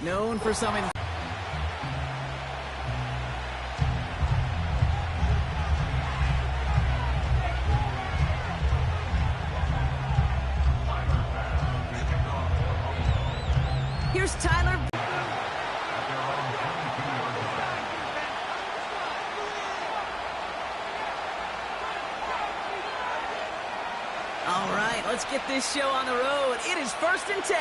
Known for some... Here's Tyler. All right, let's get this show on the road. It is 1st and 10.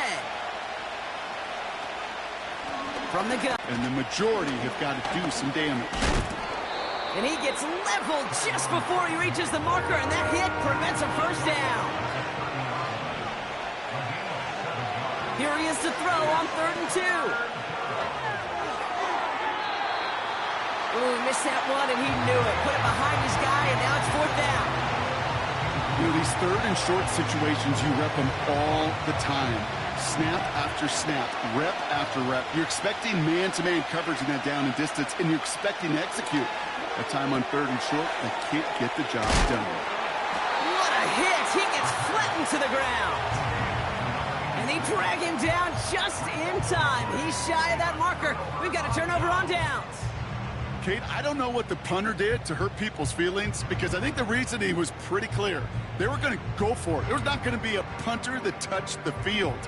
From the gun. And the majority have got to do some damage. And he gets leveled just before he reaches the marker, and that hit prevents a first down. Here he is to throw on 3rd and 2. Ooh, he missed that one, and he knew it. Put it behind his guy, and now it's 4th down. You know, these 3rd and short situations, you rep them all the time. Snap after snap, rep after rep. You're expecting man-to-man coverage in that down and distance, and you're expecting to execute. That time on 3rd and short, they can't get the job done. What a hit! He gets flattened to the ground. And they drag him down just in time. He's shy of that marker. We've got a turnover on downs. Kate, I don't know what the punter did to hurt people's feelings, because I think the reasoning was pretty clear. They were going to go for it. There was not going to be a punter that touched the field.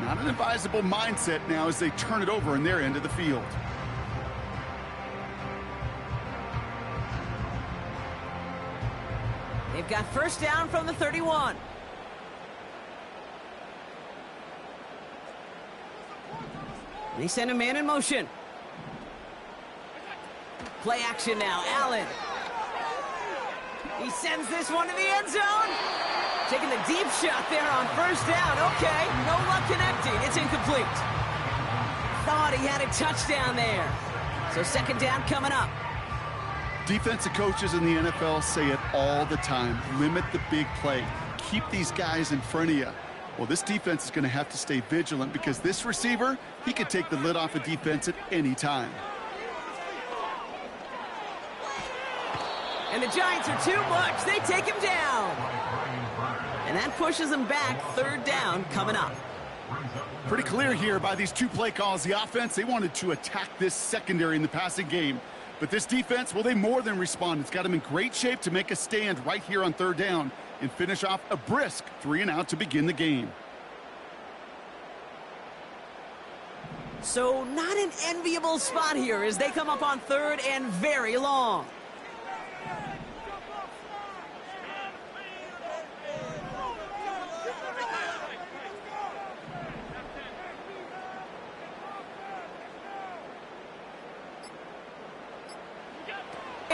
Not an advisable mindset now as they turn it over in their end of the field. They've got first down from the 31. They send a man in motion. Play action now, Allen. He sends this one to the end zone. Taking the deep shot there on first down. Okay, no luck connecting. It's incomplete. Thought he had a touchdown there. So 2nd down coming up. Defensive coaches in the NFL say it all the time. Limit the big play. Keep these guys in front of you. Well, this defense is going to have to stay vigilant, because this receiver, he could take the lid off a defense at any time. And the Giants are too much. They take him down. And that pushes them back. 3rd down coming up. Pretty clear here by these 2 play calls. The offense, they wanted to attack this secondary in the passing game. But this defense, well, they more than respond. It's got them in great shape to make a stand right here on 3rd down and finish off a brisk 3 and out to begin the game. So not an enviable spot here as they come up on 3rd and very long.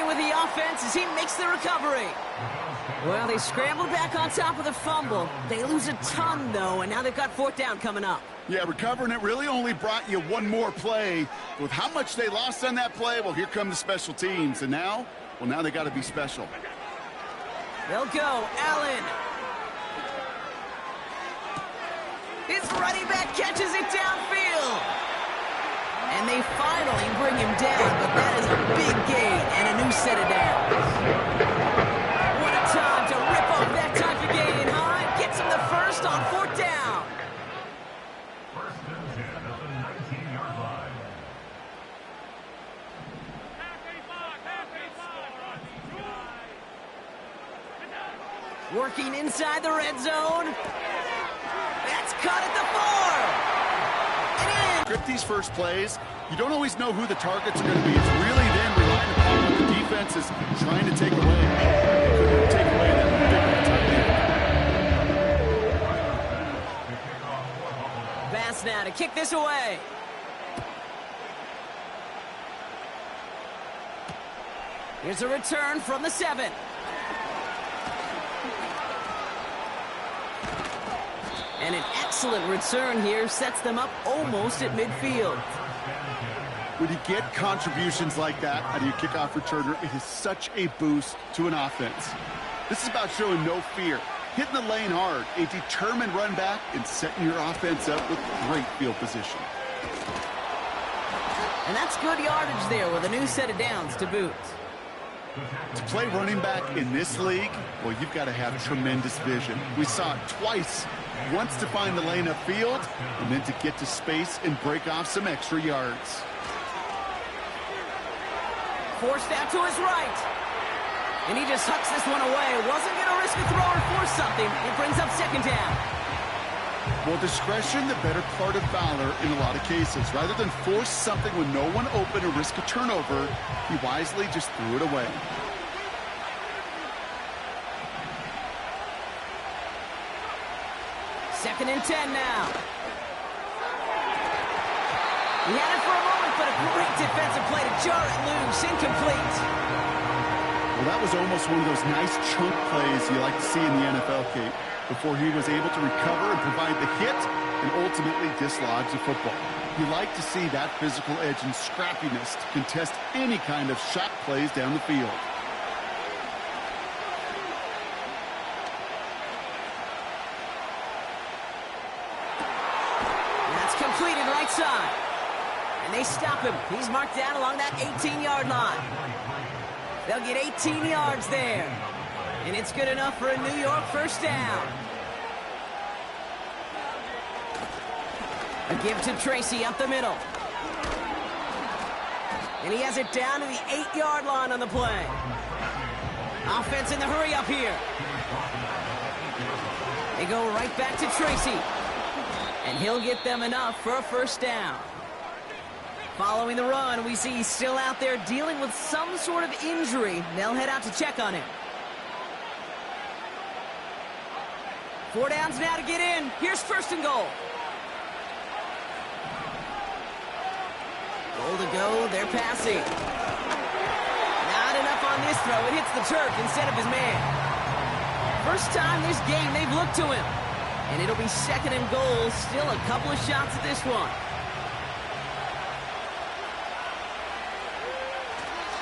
With the offense as he makes the recovery. Well, they scrambled back on top of the fumble. They lose a ton, though, and now they've got 4th down coming up. Yeah, recovering it really only brought you one more play. With how much they lost on that play, well, here come the special teams. And now, well, now they got to be special. They'll go. Allen. His running back catches it downfield. And they finally bring him down, but that is a big gain and a new set of downs. What a time to rip off that time to gain, huh? Gets him the first on 4th down. 1st and 10 at the 19-yard line. Working inside the red zone. That's caught at the 4. Script these first plays, you don't always know who the targets are going to be. It's really then relying upon what the defense is trying to take away. They couldn't take away that big tight end. Bass now to kick this away. Here's a return from the 7. And an excellent return here sets them up almost at midfield. When you get contributions like that out of your kickoff returner, it is such a boost to an offense. This is about showing no fear, hitting the lane hard, a determined run back, and setting your offense up with great field position. And that's good yardage there with a new set of downs to boot. To play running back in this league, well, you've got to have tremendous vision. We saw it twice. Once to find the lane upfield, and then to get to space and break off some extra yards. Forced out to his right. And he just hucks this one away. Wasn't going to risk a throw or force something. It brings up second down. Well, discretion, the better part of valor in a lot of cases. Rather than force something when no one open or risk a turnover, he wisely just threw it away. Second and 10 now. He had it for a moment, but a great defensive play to jar it loose. Incomplete. Well, that was almost one of those nice chunk plays you like to see in the NFL, Kate, before he was able to recover and provide the hit and ultimately dislodge the football. You like to see that physical edge and scrappiness to contest any kind of shot plays down the field. That's completed right side. And they stop him. He's marked down along that 18-yard line. They'll get 18 yards there. And it's good enough for a New York first down. A give to Tracy up the middle. And he has it down to the 8-yard line on the play. Offense in the hurry up here. They go right back to Tracy. And he'll get them enough for a first down. Following the run, we see he's still out there dealing with some sort of injury. They'll head out to check on him. 4 downs now to get in. Here's first and goal. Goal to go. They're passing. Not enough on this throw. It hits the turf instead of his man. First time this game they've looked to him. And it'll be second and goal. Still a couple of shots at this one.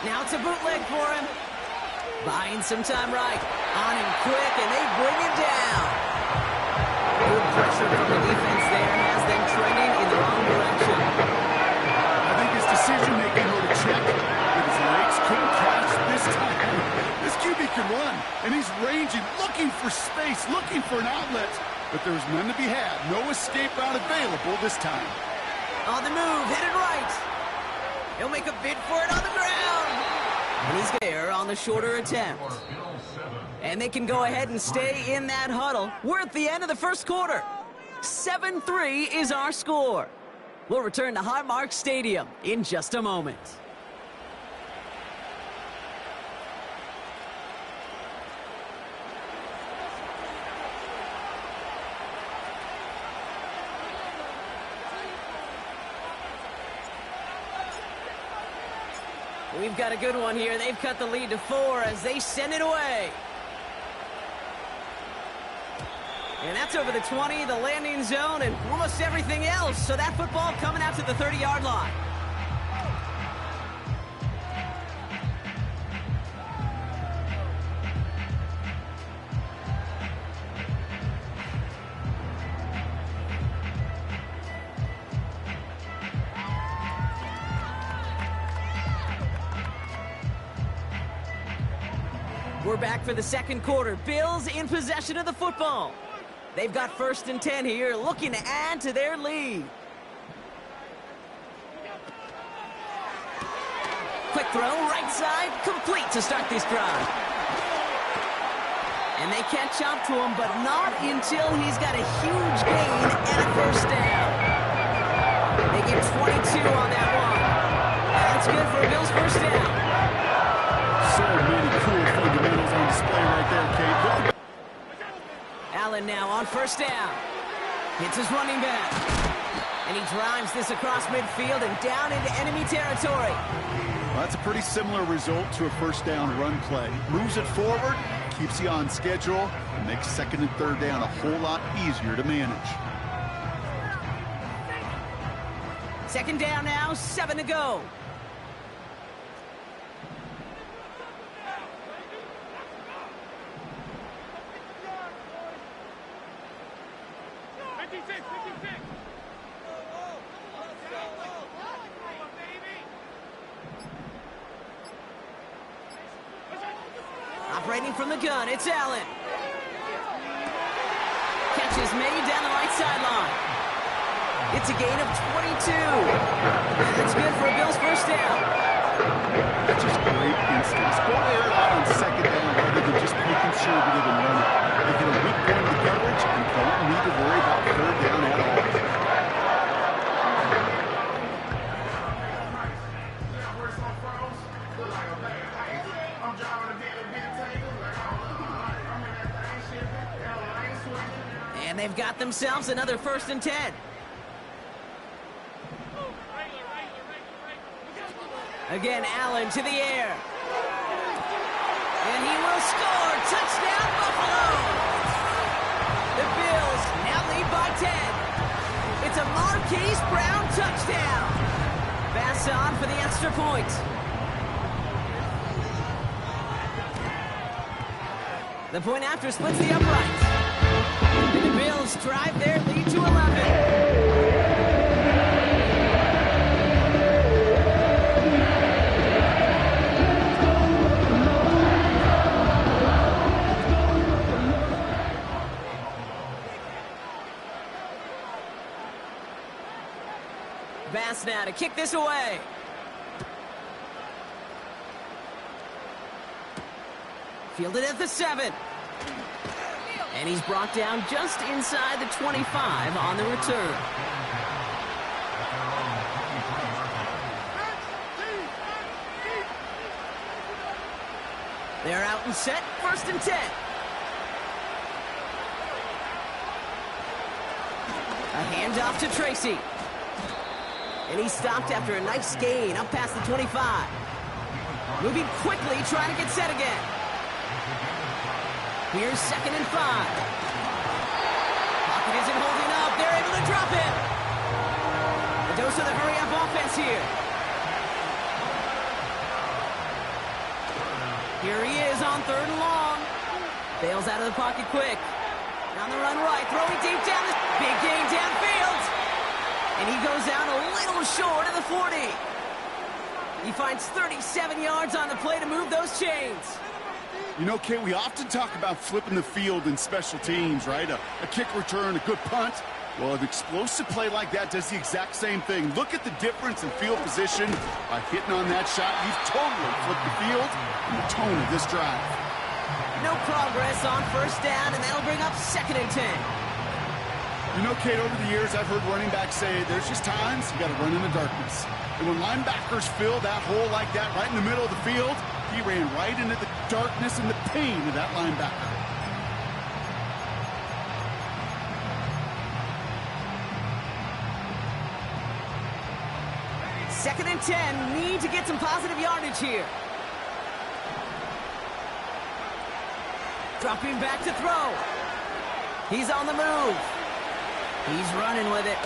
Now it's a bootleg for him. Buying some time right. On him quick, and they bring him down. Good pressure from the defense there has them trending in the wrong direction. I think his decision-making with a check with his legs couldn't catch this time. This QB can run, and he's ranging, looking for space, looking for an outlet. But there's none to be had. No escape route available this time. On the move, headed right. He'll make a bid for it on the ground. And he's there on the shorter attempt. And they can go ahead and stay in that huddle. We're at the end of the first quarter. 7-3 is our score. We'll return to Highmark Stadium in just a moment. We've got a good one here. They've cut the lead to 4 as they send it away. And that's over the 20, the landing zone, and almost everything else. So that football coming out to the 30-yard line. We're back for the second quarter. Bills in possession of the football. They've got first and 10 here, looking to add to their lead. Quick throw, right side, complete to start this drive. And they catch up to him, but not until he's got a huge gain and a first down. They get 22 on that one. That's good for a Bills first down. So many cool fundamentals on display right there, Kate. Allen now on first down. Hits his running back. And he drives this across midfield and down into enemy territory. Well, that's a pretty similar result to a first down run play. Moves it forward, keeps you on schedule, and makes second and third down a whole lot easier to manage. Second down now, 7 to go. Operating from the gun, it's Allen. Catch is made down the right sideline. It's a gain of 22. And that's good for a Bills first down. That's just great instincts. Go air it out on second down rather than just be conservative and run it. They get a weak point of the coverage and don't need to worry about third down at all. And they've got themselves another 1st and 10. Again, Allen to the air. And he will score. Touchdown, Buffalo! The Bills now lead by 10. It's a Marquise Brown touchdown. Pass on for the extra point. The point after splits the uprights. And the Bills drive their lead to 11. Bass now to kick this away. Fielded at the 7. And he's brought down just inside the 25 on the return. They're out and set, 1st and 10. A handoff to Tracy. And he stopped after a nice gain up past the 25. Moving quickly, trying to get set again. Here's 2nd and 5. Pocket isn't holding up. They're able to drop him. A dose of the hurry-up offense here. Here he is on 3rd and long. Bails out of the pocket quick. On the run right, throwing deep down. Big gain downfield. And he goes down a little short of the 40. He finds 37 yards on the play to move those chains. You know, Kay, we often talk about flipping the field in special teams, right? A kick return, a good punt. Well, an explosive play like that does the exact same thing. Look at the difference in field position. By hitting on that shot, you've totally flipped the field and the tone of this drive. No progress on 1st down, and that'll bring up 2nd and 10. You know, Kate, over the years, I've heard running backs say there's just times you got to run in the darkness. And when linebackers fill that hole like that right in the middle of the field, he ran right into the darkness and the pain of that linebacker. Second and 10, need to get some positive yardage here. Dropping back to throw. He's on the move. He's running with it.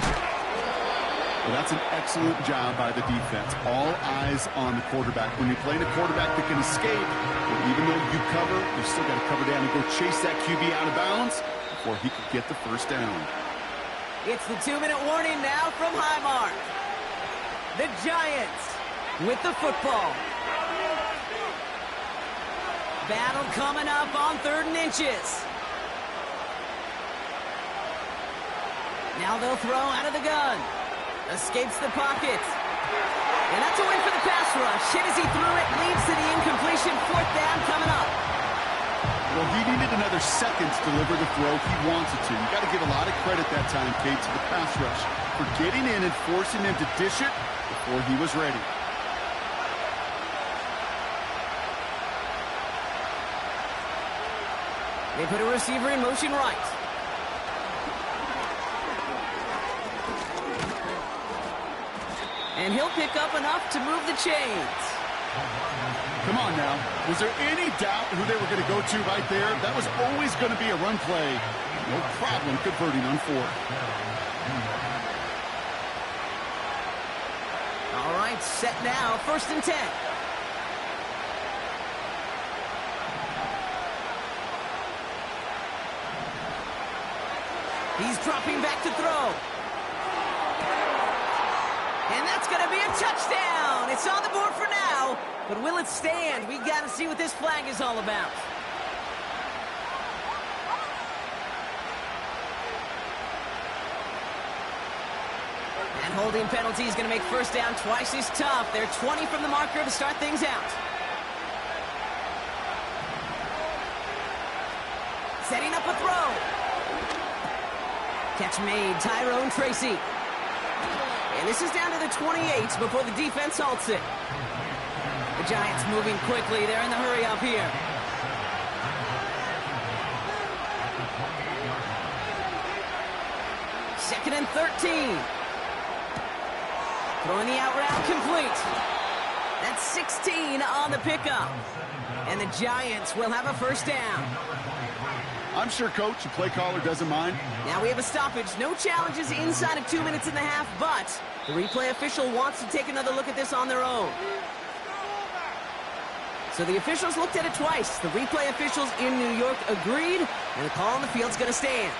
Well, that's an excellent job by the defense. All eyes on the quarterback. When you're playing a quarterback that can escape, well, even though you cover, you still got to cover down and go chase that QB out of bounds before he could get the 1st down. It's the 2-minute warning now from Highmark. The Giants with the football. Battle coming up on 3rd and inches. Now they'll throw out of the gun. Escapes the pocket. And that's a win for the pass rush. Hit as he threw it, leads to the incompletion. 4th down coming up. Well, he needed another second to deliver the throw he wanted to. You got to give a lot of credit that time, Kate, to the pass rush for getting in and forcing him to dish it before he was ready. They put a receiver in motion right. And he'll pick up enough to move the chains. Come on now. Was there any doubt who they were going to go to right there? That was always going to be a run play. No problem converting on 4th. All right, set now. 1st and 10. He's dropping back to throw. And that's going to be a touchdown. It's on the board for now. But will it stand? We got to see what this flag is all about. holding penalty is going to make first down twice as tough. They're 20 from the marker to start things out. Setting up a throw. Catch made, Tyrone Tracy. And this is down to the 28 before the defense halts it. The Giants moving quickly. They're in the hurry up here. Second and 13. Throwing the out route complete. That's 16 on the pickup. And the Giants will have a first down. I'm sure, Coach, the play caller doesn't mind. Now we have a stoppage. No challenges inside of 2 minutes and a half, but the replay official wants to take another look at this on their own. So the officials looked at it twice. The replay officials in New York agreed, and the call on the field's going to stand.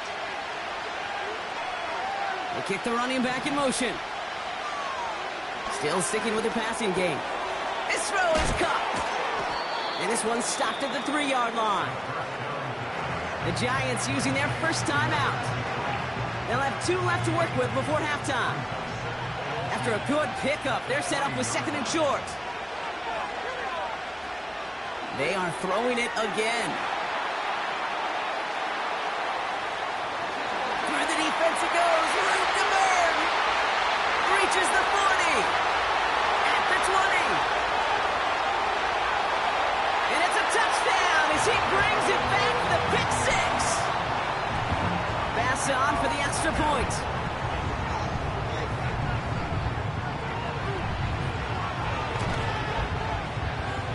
They kick the running back in motion. Still sticking with their passing game. This throw is caught. And this one's stopped at the 3-yard line. The Giants using their first time out. They'll have 2 left to work with before halftime. After a good pickup, they're set up with second and short. They are throwing it again. Through the defense it goes. Root to burn. Reaches the 40. At the 20. And it's a touchdown as he brings it back for the pick 6. Pass on for the extra point.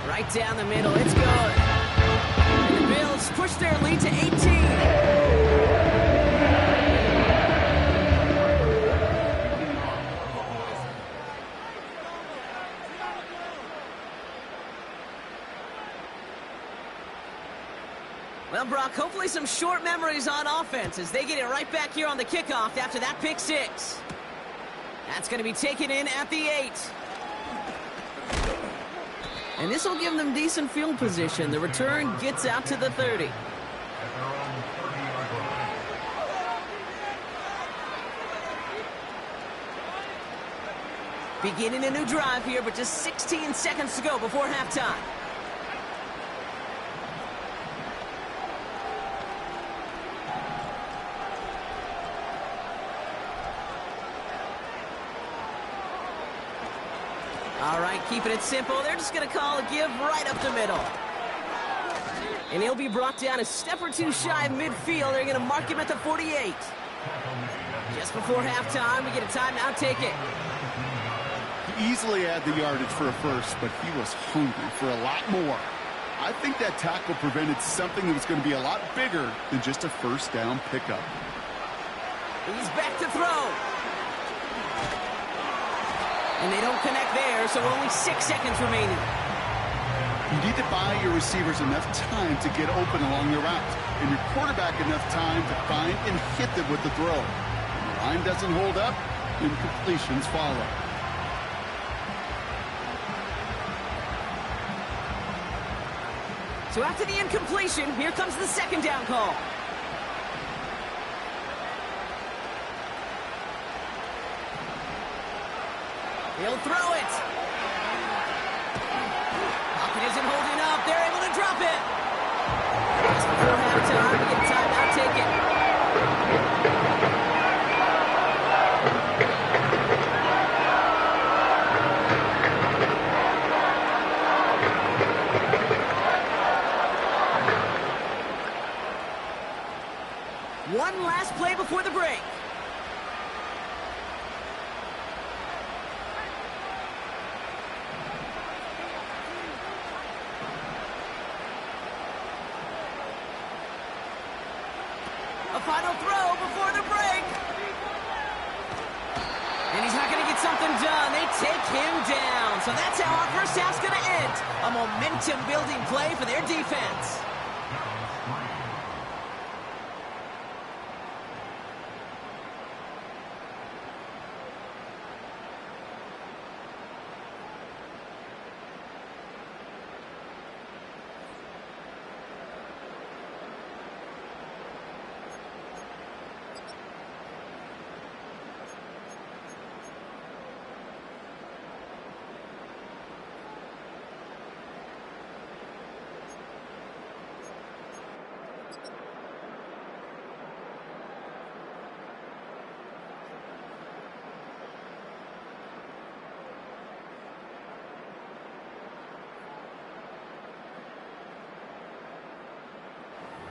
Right down the middle, it's good. And the Bills push their lead to 18. Well, Brock, hopefully some short memories on offense as they get it right back here on the kickoff after that pick 6. That's going to be taken in at the 8. And this will give them decent field position. The return gets out to the 30. Beginning a new drive here, but just 16 seconds to go before halftime. All right, keeping it simple. They're just going to call a give right up the middle. And he'll be brought down a step or two shy of midfield. They're going to mark him at the 48. Just before halftime, we get a timeout ticket. He easily had the yardage for a first, but he was hungry for a lot more. I think that tackle prevented something that was going to be a lot bigger than just a first down pickup. He's back to throw. And they don't connect there, so only 6 seconds remaining. You need to buy your receivers enough time to get open along the route, and your quarterback enough time to find and hit them with the throw. When the line doesn't hold up, incompletions follow. So after the incompletion, here comes the second down call. He'll throw it. Pocket isn't holding up. They're able to drop it. Just before halftime, we get a timeout taken. One last play before the break. A final throw before the break. And he's not going to get something done. They take him down. So that's how our first half's going to end. A momentum-building play for their defense.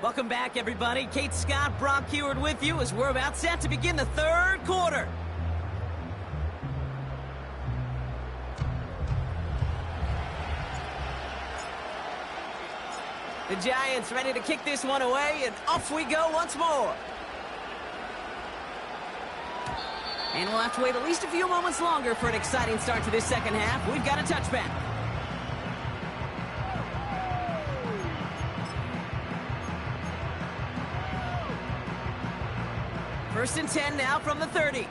Welcome back, everybody. Kate Scott, Brock Heward with you as we're about set to begin the third quarter. The Giants ready to kick this one away, and off we go once more. And we'll have to wait at least a few moments longer for an exciting start to this second half. We've got a touchback. First and 10 now from the 30.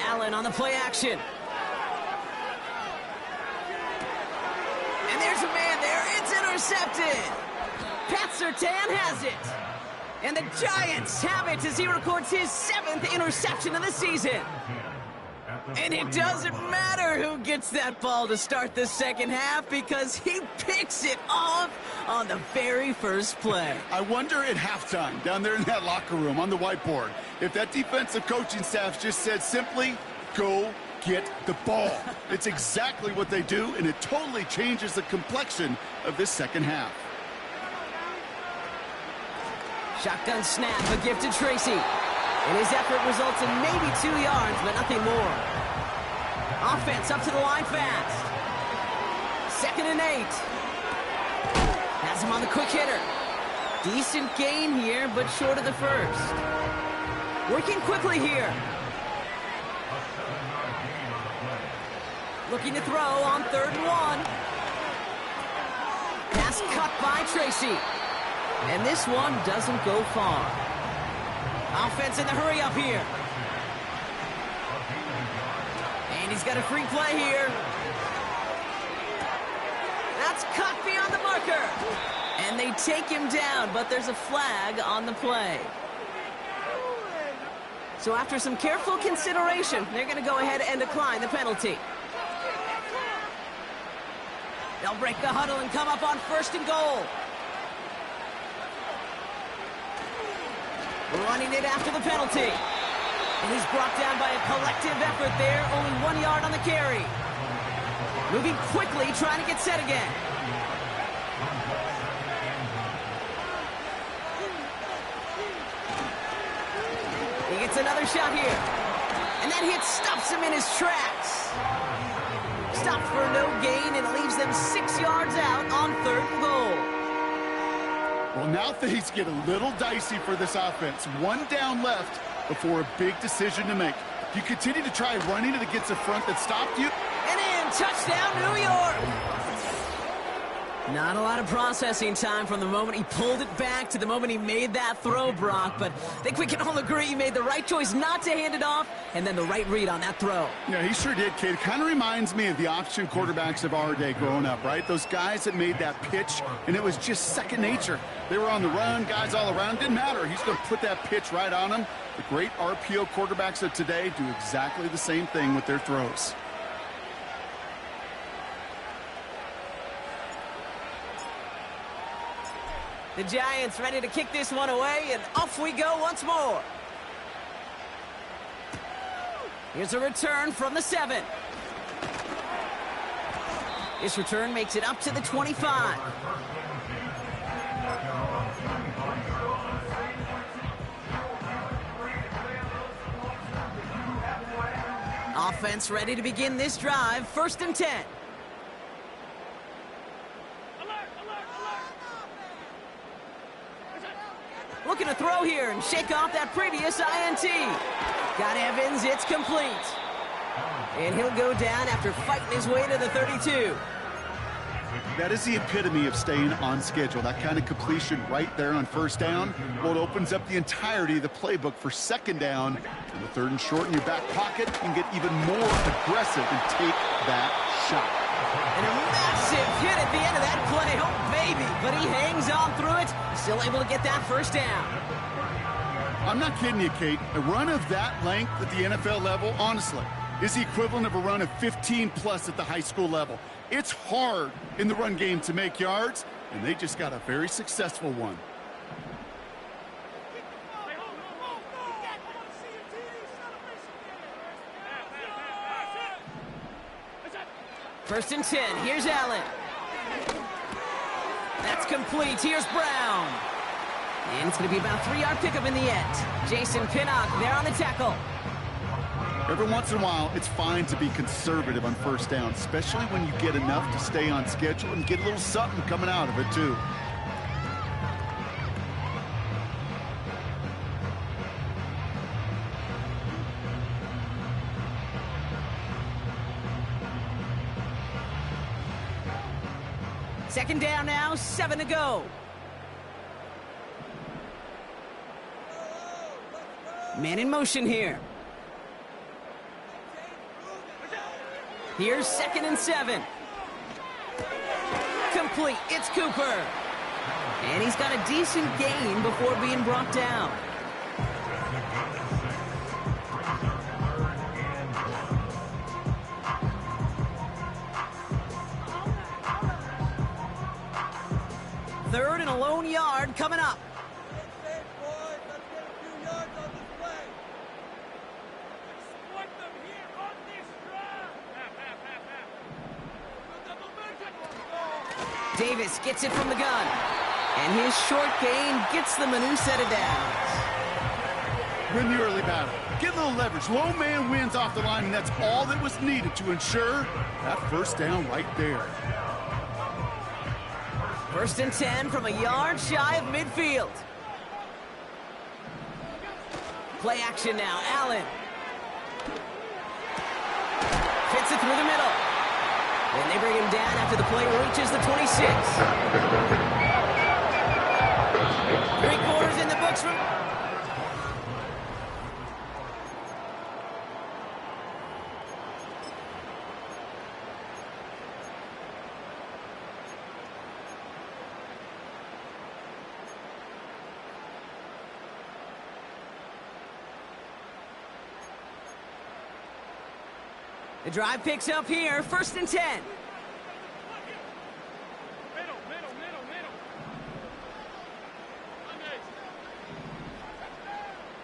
Allen on the play action. And there's a man there. It's intercepted. Pat Surtain has it. And the Giants have it as he records his 7th interception of the season. And it doesn't matter who gets that ball to start the second half because he picks it off on the very first play. I wonder at halftime, down there in that locker room on the whiteboard, if that defensive coaching staff just said simply, go get the ball. It's exactly what they do, and it totally changes the complexion of this second half. Shotgun snap, a gift to Tracy. And his effort results in maybe 2 yards, but nothing more. Offense up to the line fast. 2nd and 8. Has him on the quick hitter. Decent gain here, but short of the first. Working quickly here. Looking to throw on 3rd and 1. Pass cut by Tracy. And this one doesn't go far. Offense in the hurry up here. And he's got a free play here. That's cut beyond the marker. And they take him down, but there's a flag on the play. So after some careful consideration, they're going to go ahead and decline the penalty. They'll break the huddle and come up on 1st and goal. Running it after the penalty. And he's brought down by a collective effort there. Only 1 yard on the carry. Moving quickly, trying to get set again. He gets another shot here. And that hit stops him in his tracks. Stopped for no gain, and it leaves them 6 yards out on 3rd and goal. Well, now things get a little dicey for this offense. 1 down left before a big decision to make. Do you continue to try running it against a front that stopped you? And in, touchdown, New York! Not a lot of processing time from the moment he pulled it back to the moment he made that throw, Brock. But I think we can all agree he made the right choice not to hand it off, and then the right read on that throw. Yeah, he sure did, kid. It kind of reminds me of the option quarterbacks of our day growing up, right? Those guys that made that pitch, and it was just second nature. They were on the run, guys all around. Didn't matter. He's going to put that pitch right on them. The great RPO quarterbacks of today do exactly the same thing with their throws. The Giants ready to kick this one away, and off we go once more. Here's a return from the 7. This return makes it up to the 25. Offense ready to begin this drive. 1st and 10. Looking to throw here and shake off that previous INT. Got Evans, it's complete. And he'll go down after fighting his way to the 32. That is the epitome of staying on schedule. That kind of completion right there on 1st down. Well, it opens up the entirety of the playbook for 2nd down. And the 3rd and short in your back pocket, you can get even more aggressive and take that shot. And a massive hit at the end of that play. Oh, baby. But he hangs on through it. Still able to get that 1st down. I'm not kidding you, Kate. A run of that length at the NFL level, honestly, is the equivalent of a run of 15-plus at the high school level. It's hard in the run game to make yards, and they just got a very successful one. First and 10. Here's Allen. That's complete. Here's Brown. And it's going to be about a 3-yard pickup in the end. Jason Pinnock there on the tackle. Every once in a while, it's fine to be conservative on first down, especially when you get enough to stay on schedule and get a little something coming out of it, too. Second down now, 7 to go. Man in motion here. Here's 2nd and 7. Complete. It's Cooper. And he's got a decent gain before being brought down. Third and a lone yard coming up. Davis gets it from the gun. And his short gain gets them a new set of downs. Win the early battle. Get a little leverage. Low man wins off the line, and that's all that was needed to ensure that first down right there. First and 10 from a yard shy of midfield. Play action now. Allen. Fits it through the middle. And they bring him down after the play reaches the 26. 3 quarters in the books from... The drive picks up here, 1st and 10.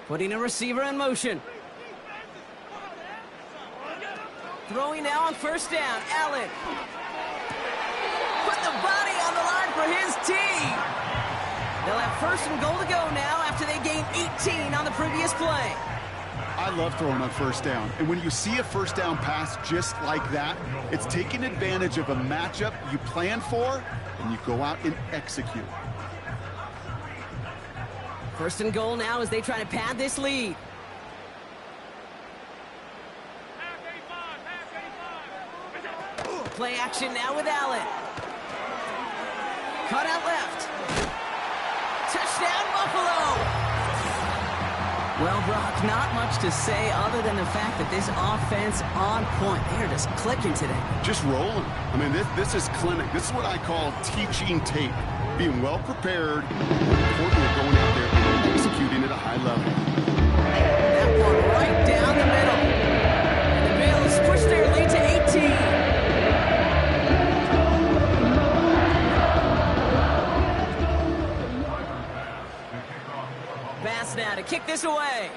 Putting a receiver in motion. Throwing now on 1st down, Allen. Put the body on the line for his team. They'll have 1st and goal to go now after they gained 18 on the previous play. I love throwing on 1st down. And when you see a 1st down pass just like that, it's taking advantage of a matchup you plan for, and you go out and execute. 1st and goal now as they try to pad this lead. Play action now with Allen. Cut out left. Touchdown, Buffalo! Well, Brock, not much to say other than the fact that this offense on point. They're just clicking today. Just rolling. I mean, this is clinic. This is what I call teaching tape. Being well prepared, importantly going out there and executing at a high level. That one right down the middle. The Bills push their lead to 18. Pass now to kick this away.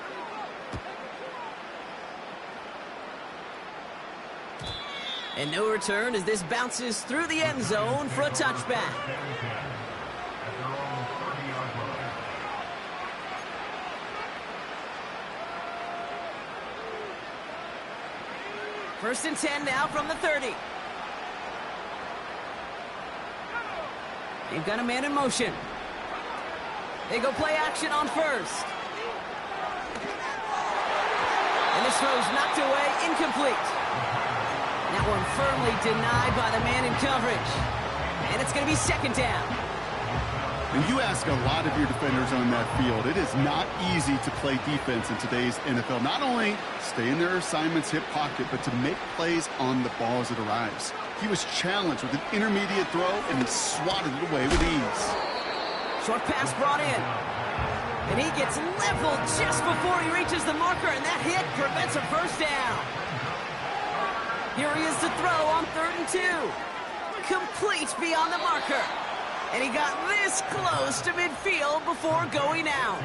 And no return as this bounces through the end zone for a touchback. First and 10 now from the 30. They've got a man in motion. They go play action on 1st. And this throw's knocked away, incomplete. That one firmly denied by the man in coverage. And it's going to be 2nd down. And you ask a lot of your defenders on that field. It is not easy to play defense in today's NFL. Not only stay in their assignment's hip pocket, but to make plays on the ball as it arrives. He was challenged with an intermediate throw, and he swatted it away with ease. Short pass brought in. And he gets leveled just before he reaches the marker, and that hit prevents a 1st down. Here he is to throw on 3rd and 2. Complete beyond the marker. And he got this close to midfield before going out.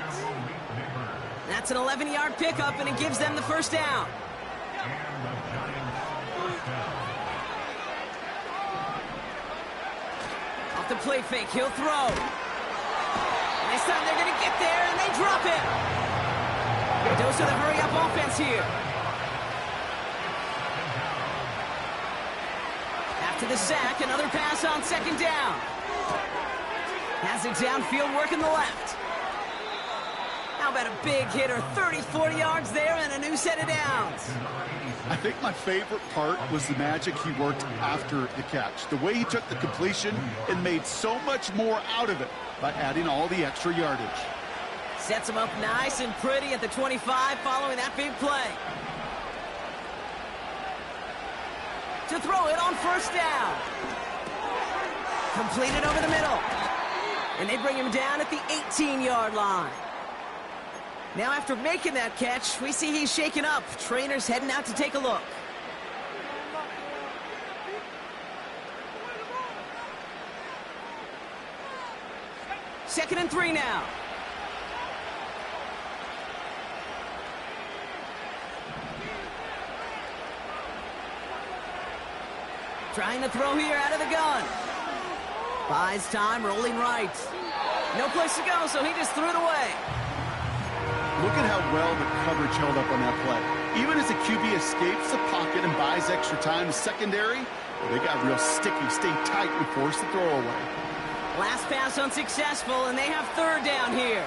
That's an 11-yard pickup, and it gives them the 1st down. Off the play fake, he'll throw. And this time they're going to get there, and they drop him. Dose of the hurry-up offense here. After the sack, another pass on second down. Has it downfield, working the left. How about a big hitter, 30, 40 yards there, and a new set of downs. I think my favorite part was the magic he worked after the catch. The way he took the completion and made so much more out of it by adding all the extra yardage. Sets him up nice and pretty at the 25 following that big play. To throw it on first down. Completed over the middle. And they bring him down at the 18-yard line. Now after making that catch, we see he's shaken up. Trainer's heading out to take a look. Second and 3 now. Trying to throw here out of the gun. Buys time, rolling right. No place to go, so he just threw it away. Look at how well the coverage held up on that play. Even as the QB escapes the pocket and buys extra time, the secondary, they got real sticky, stayed tight, and forced the throw away. Last pass unsuccessful, and they have third down here.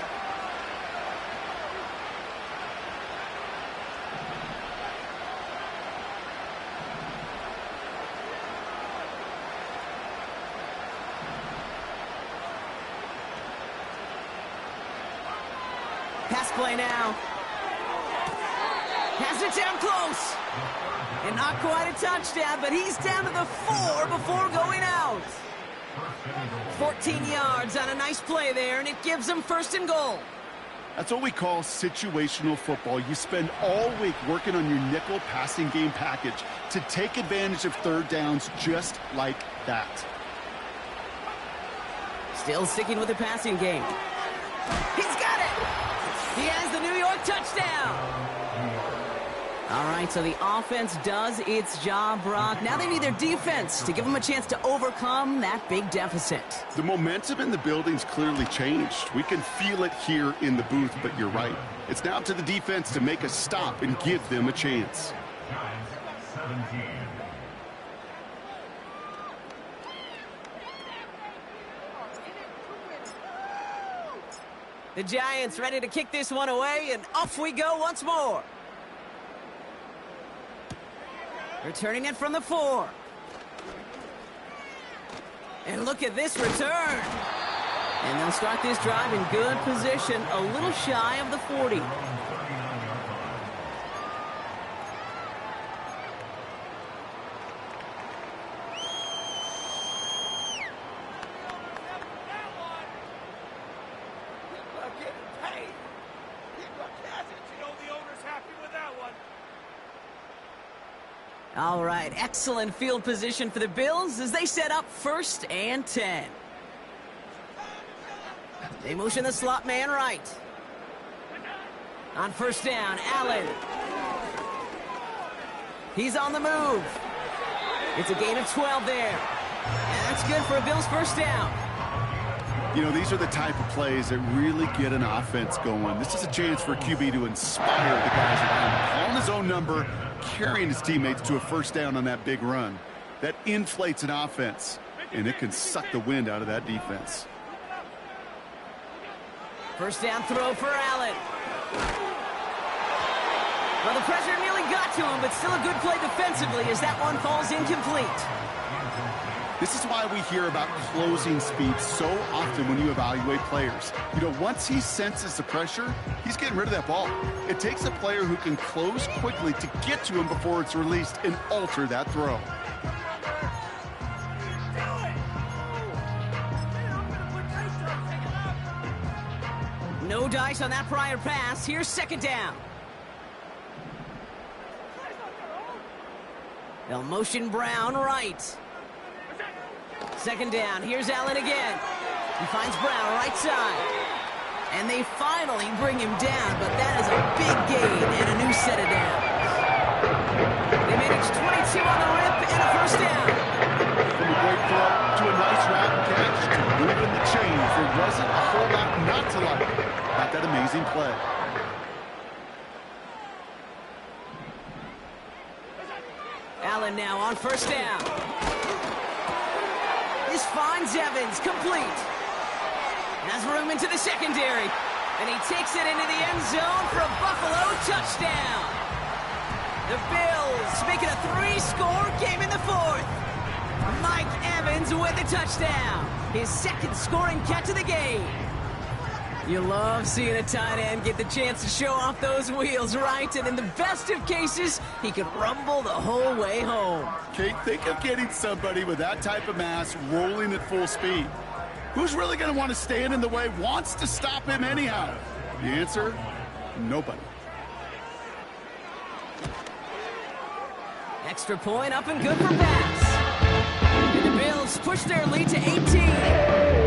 Pass play now. Has it down close. And not quite a touchdown, but he's down to the 4 before going out. 14 yards on a nice play there, and it gives them first and goal. That's what we call situational football. You spend all week working on your nickel passing game package to take advantage of third downs just like that. Still sticking with the passing game. He's got it! He has the New York touchdown. All right, so the offense does its job, Brock. Now they need their defense to give them a chance to overcome that big deficit. The momentum in the building's clearly changed. We can feel it here in the booth, but you're right. It's now up to the defense to make a stop and give them a chance. Giants 17. The Giants ready to kick this one away, and off we go once more. Returning it from the 4. And look at this return. And they'll start this drive in good position, a little shy of the 40. All right, excellent field position for the Bills as they set up 1st and 10. They motion the slot man right. On first down, Allen. He's on the move. It's a gain of 12 there. And that's good for a Bills first down. You know, these are the type of plays that really get an offense going. This is a chance for a QB to inspire the guys around him. Calling his own number, carrying his teammates to a first down on that big run. That inflates an offense, and it can suck the wind out of that defense. First down throw for Allen. Well, the pressure nearly got to him, but still a good play defensively as that one falls incomplete. This is why we hear about closing speed so often when you evaluate players. You know, once he senses the pressure, he's getting rid of that ball. It takes a player who can close quickly to get to him before it's released and alter that throw. No dice on that prior pass. Here's second down. They'll motion Brown right. Second down. Here's Allen again. He finds Brown right side. And they finally bring him down, but that is a big gain and a new set of downs. They managed 22 on the rip and a first down. From a great throw to a nice route and catch. wasn't a whole lot not to like about that amazing play. Allen now on first down. This finds Evans, complete. Has room into the secondary. And he takes it into the end zone for a Buffalo touchdown. The Bills make it a 3-score game in the fourth. Mike Evans with the touchdown. His second scoring catch of the game. You love seeing a tight end get the chance to show off those wheels, right? And in the best of cases, he could rumble the whole way home. Kate, think of getting somebody with that type of mass rolling at full speed. Who's really going to want to stand in the way, wants to stop him anyhow? The answer, nobody. Extra point up and good for pass. And the Bills push their lead to 18.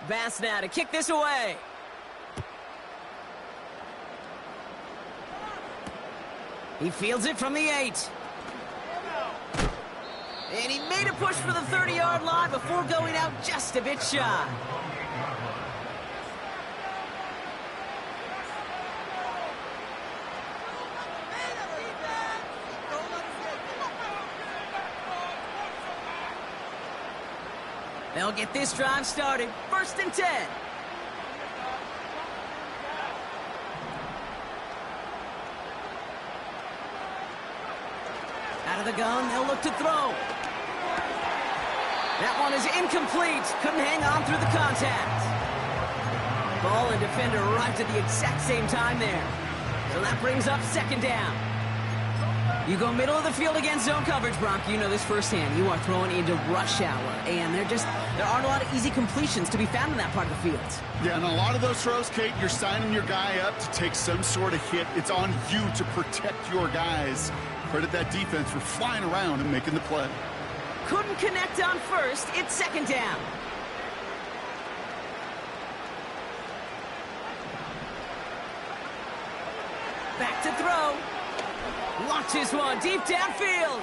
Bass now to kick this away. He fields it from the 8. And he made a push for the 30-yard line before going out just a bit shy. They'll get this drive started. 1st and 10. Out of the gun, they'll look to throw. That one is incomplete. Couldn't hang on through the contact. Ball and defender arrived at the exact same time there. So that brings up 2nd down. You go middle of the field against zone coverage, Bronk. You know this firsthand. You are throwing into rush hour, and there aren't a lot of easy completions to be found in that part of the field. Yeah, and a lot of those throws, Kate, you're signing your guy up to take some sort of hit. It's on you to protect your guys. Credit that defense for flying around and making the play. Couldn't connect on first. It's 2nd down. Back to throw. Launches one deep downfield.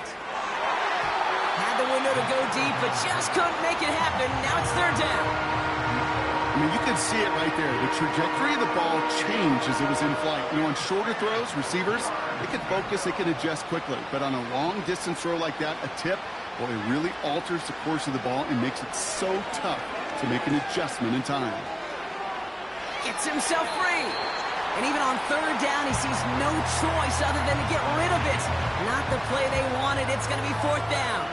Had the window to go deep, but just couldn't make it happen. Now it's 3rd down. I mean, you can see it right there. The trajectory of the ball changed as it was in flight. You know, on shorter throws, receivers, they can focus, they can adjust quickly. But on a long-distance throw like that, a tip, well, it really alters the course of the ball and makes it so tough to make an adjustment in time. Gets himself free. And even on 3rd down, he sees no choice other than to get rid of it. Not the play they wanted. It's going to be 4th down.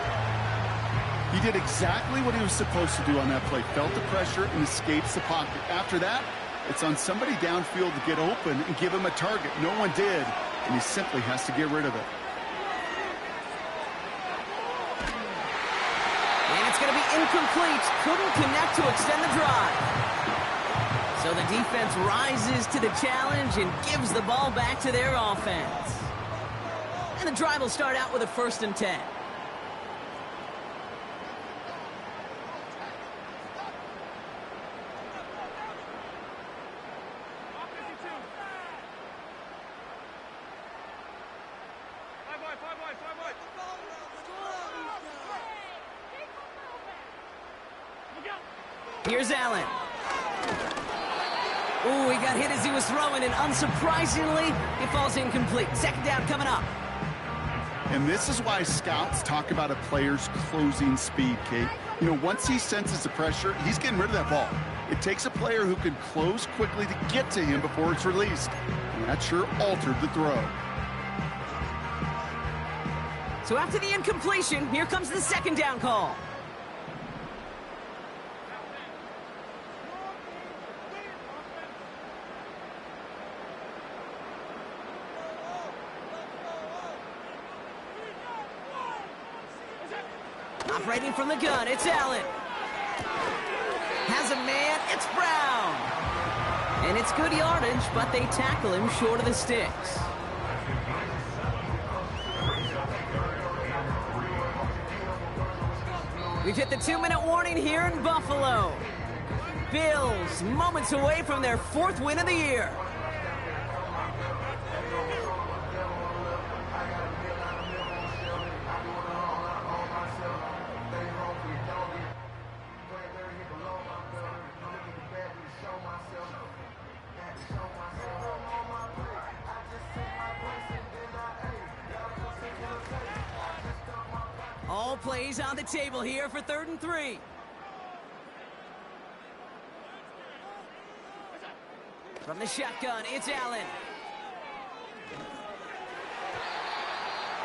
He did exactly what he was supposed to do on that play. Felt the pressure and escapes the pocket. After that, it's on somebody downfield to get open and give him a target. No one did, and he simply has to get rid of it. And it's going to be incomplete. Couldn't connect to extend the drive. So the defense rises to the challenge and gives the ball back to their offense. And the drive will start out with a 1st and 10. Here's Allen. Ooh, he got hit as he was throwing, and unsurprisingly, it falls incomplete. 2nd down coming up. And this is why scouts talk about a player's closing speed, Kate. You know, once he senses the pressure, he's getting rid of that ball. It takes a player who can close quickly to get to him before it's released. And that sure altered the throw. So after the incompletion, here comes the 2nd down call. Operating from the gun, it's Allen. Has a man, it's Brown. And it's good yardage, but they tackle him short of the sticks. We've hit the 2-minute warning here in Buffalo. Bills moments away from their 4th win of the year. All plays on the table here for 3rd and 3. From the shotgun, it's Allen.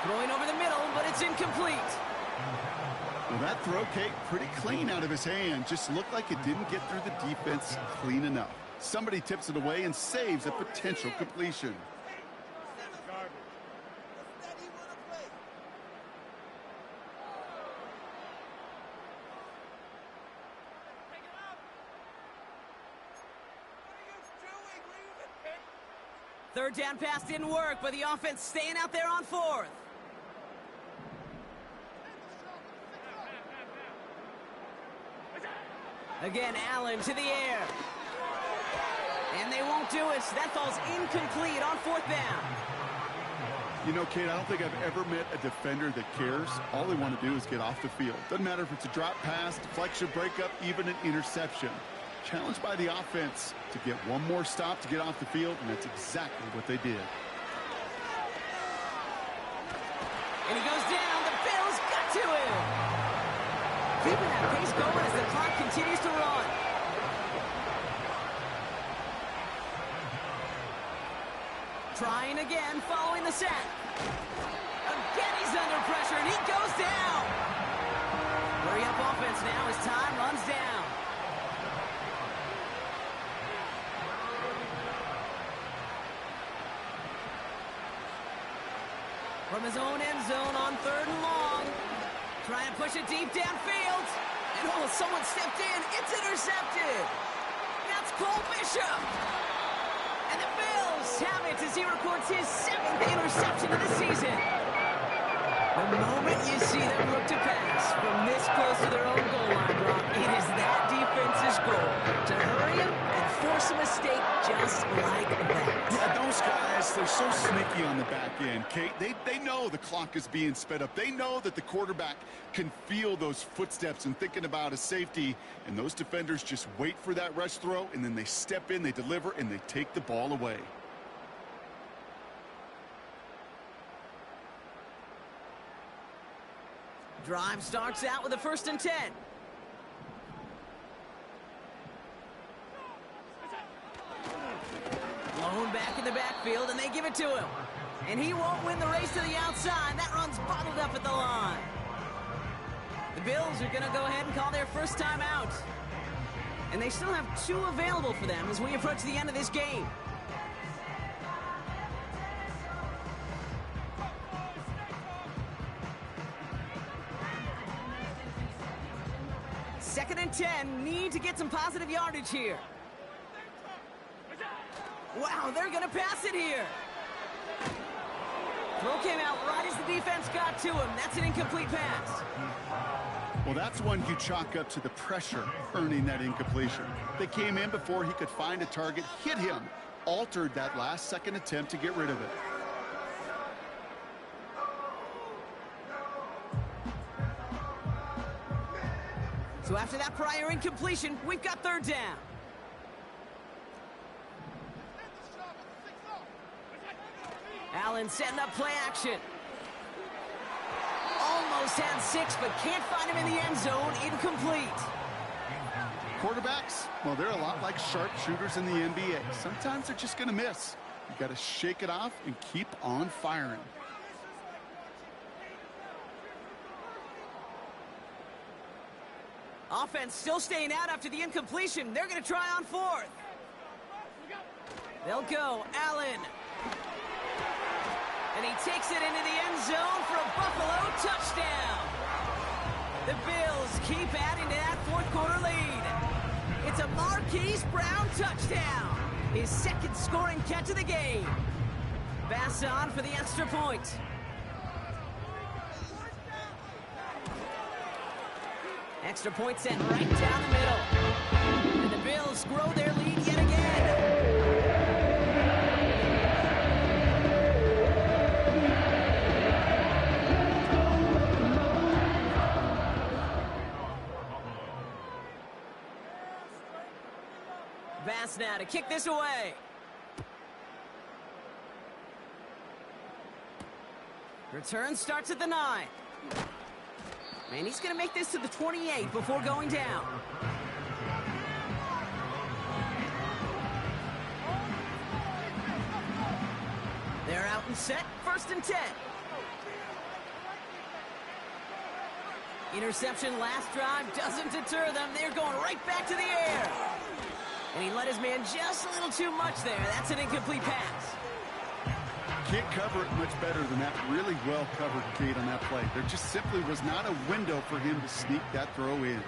Throwing over the middle, but it's incomplete. Well, that throw, Kate, pretty clean out of his hand. Just looked like it didn't get through the defense clean enough. Somebody tips it away and saves a potential completion. Third down pass didn't work, but the offense staying out there on 4th. Again, Allen to the air. And they won't do it. That falls incomplete on 4th down. You know, Kate, I don't think I've ever met a defender that cares. All they want to do is get off the field. Doesn't matter if it's a drop pass, deflection, breakup, even an interception. Challenged by the offense to get one more stop to get off the field, and that's exactly what they did. And he goes down. The Bills got to him. Keeping that pace going as the clock continues to run. Trying again, following the sack. Again, he's under pressure, and he goes down. Hurry up offense now as time runs down. From his own end zone on 3rd and long. Trying to push it deep downfield. And oh, someone stepped in. It's intercepted. That's Cole Bishop. And the Bills have it as he records his 7th interception of the season. The moment you see them look to pass from this close to their own goal line, Brock, it is that defense's goal to hurry him and force a mistake just like that. Yeah, those guys, they're so sneaky on the back end, Kate. They know the clock is being sped up. They know that the quarterback can feel those footsteps and thinking about a safety, and those defenders just wait for that rush throw, and then they step in, they deliver, and they take the ball away. Drive starts out with a 1st and 10. Blown back in the backfield, and they give it to him. And he won't win the race to the outside. That run's bottled up at the line. The Bills are going to go ahead and call their first time out. And they still have 2 available for them as we approach the end of this game. Second and 10, need to get some positive yardage here. Wow, they're going to pass it here. Throw came out right as the defense got to him. That's an incomplete pass. Well, that's one you chalk up to the pressure earning that incompletion. They came in before he could find a target, hit him, altered that last-second attempt to get rid of it. So after that prior incompletion, we've got 3rd down. Allen setting up play action. Almost had 6, but can't find him in the end zone. Incomplete. Quarterbacks, well, they're a lot like sharpshooters in the NBA. Sometimes they're just going to miss. You got to shake it off and keep on firing. Offense still staying out after the incompletion. They're going to try on 4th. They'll go. Allen. And he takes it into the end zone for a Buffalo touchdown. The Bills keep adding to that 4th quarter lead. It's a Marquise Brown touchdown. His 2nd scoring catch of the game. Pass on for the extra point. Extra point sent right down the middle. And the Bills grow their lead yet again. Bass now to kick this away. Return starts at the 9. And he's going to make this to the 28 before going down. They're out and set, 1st and 10. Interception last drive doesn't deter them. They're going right back to the air. And he let his man just a little too much there. That's an incomplete pass. Can't cover it much better than that. Really well covered gate on that play. There just simply was not a window for him to sneak that throw in.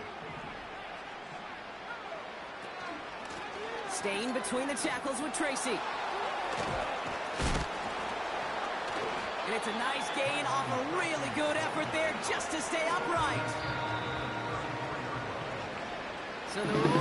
Staying between the tackles with Tracy. And it's a nice gain off a really good effort there just to stay upright. So the